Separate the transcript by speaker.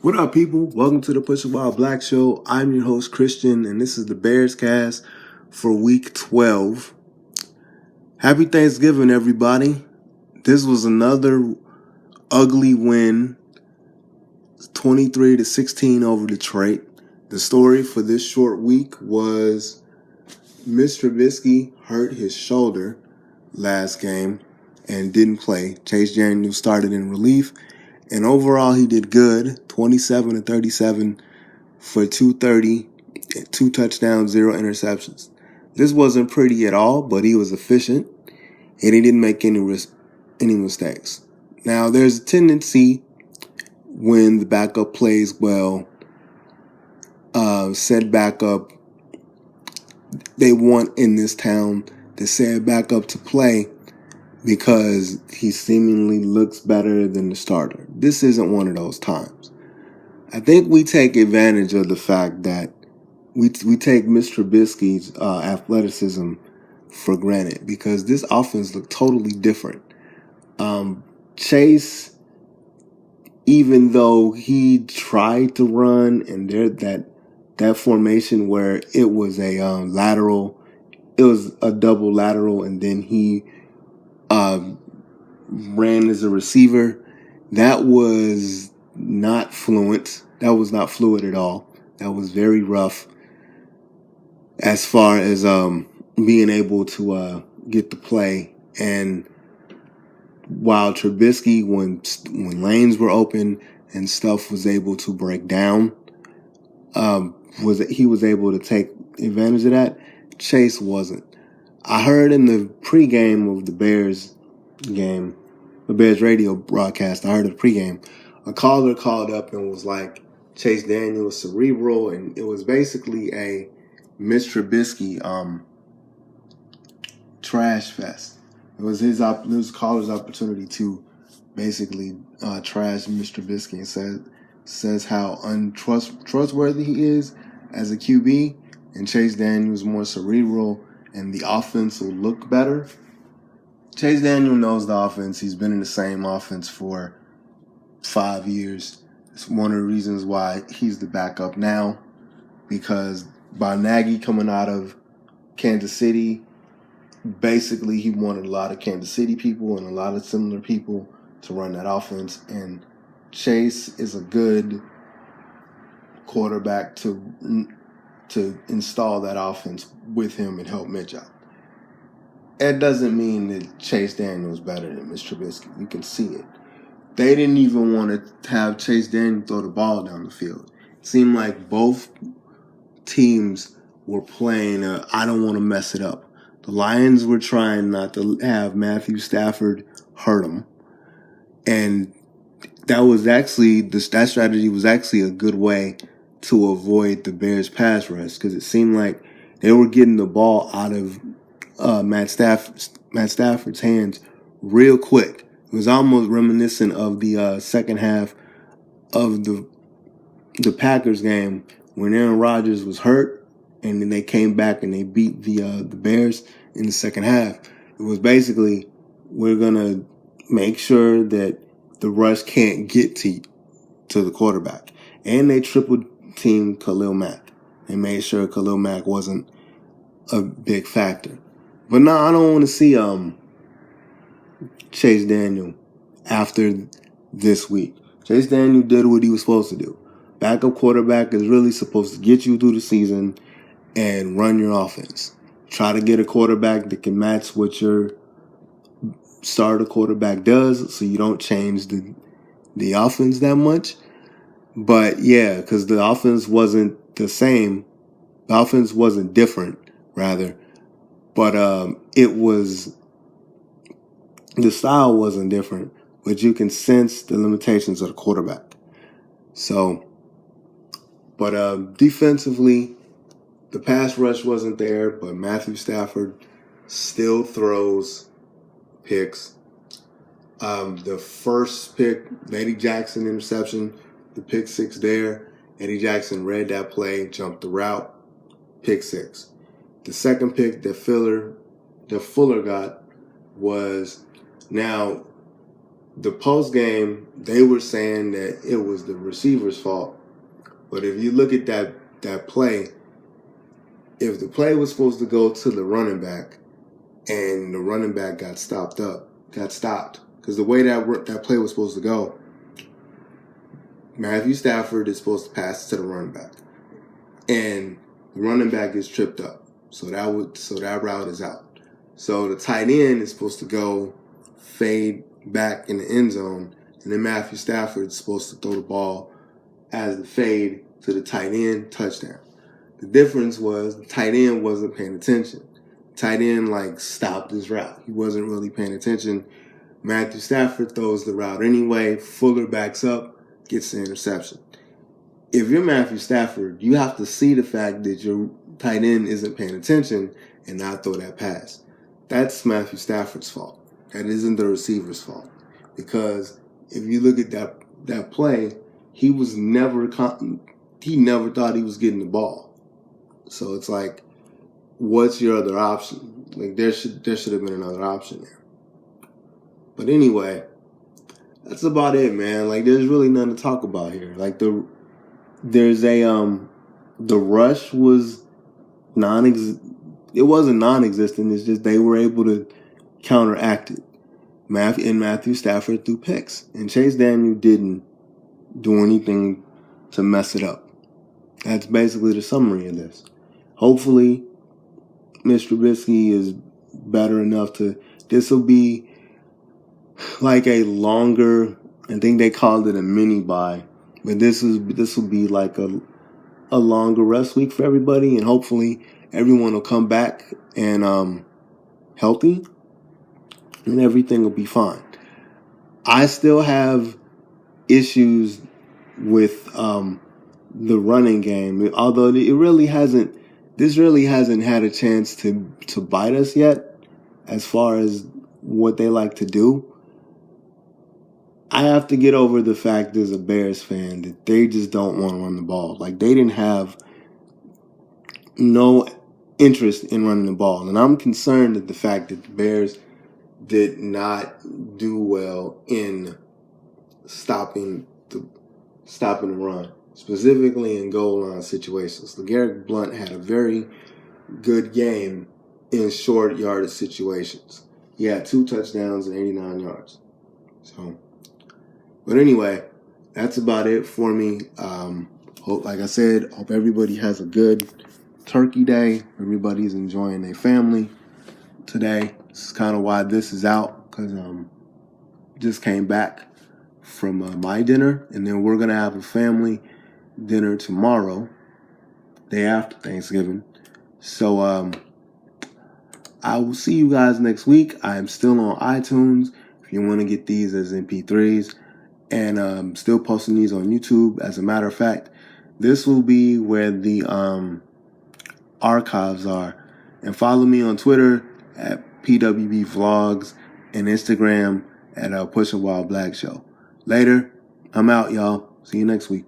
Speaker 1: What up, people? Welcome to the Push a Wild Black Show. I'm your host, Christian, and this is the Bearscast for week 12. Happy Thanksgiving, everybody. This was another ugly win, 23-16 over Detroit. The story for this short week was Mr. Trubisky hurt his shoulder last game and didn't play. Chase Daniel started in relief, and overall he did good, 27-37 for 230, 2 touchdowns, 0 interceptions. This wasn't pretty at all, but he was efficient, and he didn't make any mistakes. Now, there's a tendency when the backup plays well, said backup, they want in this town the said backup to play because he seemingly looks better than the starter. This isn't one of those times. I think we take advantage of the fact that we take Mr. Trubisky's athleticism for granted because this offense looked totally different. Chase, even though he tried to run and there that formation where it was a lateral, it was a double lateral, and then he ran as a receiver, that was not fluent. That was not fluid at all. That was very rough as far as being able to get the play. And while Trubisky, when lanes were open and stuff was able to break down, he was able to take advantage of that. Chase wasn't. I heard in the pregame of the Bears game, the Bears radio broadcast, I heard the pregame, a caller called up and was like, Chase Daniel is cerebral, and it was basically a Mr. Trubisky trash fest. It was his caller's opportunity to basically trash Mr. Trubisky and says how untrustworthy he is as a QB, and Chase Daniel is more cerebral, and the offense will look better. Chase Daniel knows the offense. He's been in the same offense for 5 years. It's one of the reasons why he's the backup now, because by Nagy coming out of Kansas City, basically he wanted a lot of Kansas City people and a lot of similar people to run that offense, and Chase is a good quarterback to install that offense with him and help Mitch out. It doesn't mean that Chase Daniel is better than Mr. Trubisky. You can see it. They didn't even want to have Chase Daniel throw the ball down the field. It seemed like both teams were playing I don't want to mess it up. The Lions were trying not to have Matthew Stafford hurt them. And that strategy was actually a good way to avoid the Bears pass rush, because it seemed like they were getting the ball out of Matt Stafford's hands real quick. It was almost reminiscent of the second half of the Packers game when Aaron Rodgers was hurt, and then they came back and they beat the Bears in the second half. It was basically, we're gonna make sure that the rush can't get to the quarterback, and they triple teamed Khalil Mack. They made sure Khalil Mack wasn't a big factor. But no, I don't want to see Chase Daniel after this week. Chase Daniel did what he was supposed to do. Backup quarterback is really supposed to get you through the season and run your offense. Try to get a quarterback that can match what your starter quarterback does, so you don't change the offense that much. But yeah, because the offense wasn't the same. The offense wasn't different, rather. But the style wasn't different, but you can sense the limitations of the quarterback. So, but defensively, the pass rush wasn't there, but Matthew Stafford still throws picks. The first pick, Eddie Jackson interception, the pick six there. Eddie Jackson read that play, jumped the route, pick six. The second pick that Fuller got was, now the post game, they were saying that it was the receiver's fault. But if you look at that play, if the play was supposed to go to the running back and the running back got stopped, because the way that play was supposed to go, Matthew Stafford is supposed to pass to the running back, and the running back is tripped up, so that route is out. So the tight end is supposed to go fade back in the end zone, and then Matthew Stafford is supposed to throw the ball as the fade to the tight end, touchdown. The difference was the tight end wasn't paying attention. Tight end stopped his route. He wasn't really paying attention. Matthew Stafford throws the route anyway. Fuller backs up, gets the interception. If you're Matthew Stafford, you have to see the fact that your tight end isn't paying attention and not throw that pass. That's Matthew Stafford's fault. That isn't the receiver's fault. Because if you look at that play, he never thought he was getting the ball. So it's like, what's your other option? There should have been another option there. But anyway, that's about it, man. There's really nothing to talk about here. The rush was it wasn't non-existent. It's just they were able to counteract it. Matthew Stafford threw picks, and Chase Daniel didn't do anything to mess it up. That's basically the summary of this. Hopefully, Mr. Trubisky is better enough this will be a longer, I think they called it a mini bye, but this will be a longer rest week for everybody, and hopefully everyone will come back and healthy, and everything will be fine. I still have issues with the running game, although this really hasn't had a chance to bite us yet, as far as what they like to do. I have to get over the fact as a Bears fan that they just don't want to run the ball. They didn't have no interest in running the ball. And I'm concerned at the fact that the Bears did not do well in stopping the run, specifically in goal line situations. LeGarrette Blount had a very good game in short yardage situations. He had 2 touchdowns and 89 yards. But anyway, that's about it for me. Hope everybody has a good Turkey Day. Everybody's enjoying their family today. This is kind of why this is out, because just came back from my dinner, and then we're going to have a family dinner tomorrow, day after Thanksgiving. So I will see you guys next week. I am still on iTunes if you want to get these as MP3s, and still posting these on YouTube. As a matter of fact, this will be where the archives are. And follow me on Twitter at PWB Vlogs and Instagram at Push a Wild Black Show. Later, I'm out, y'all. See you next week.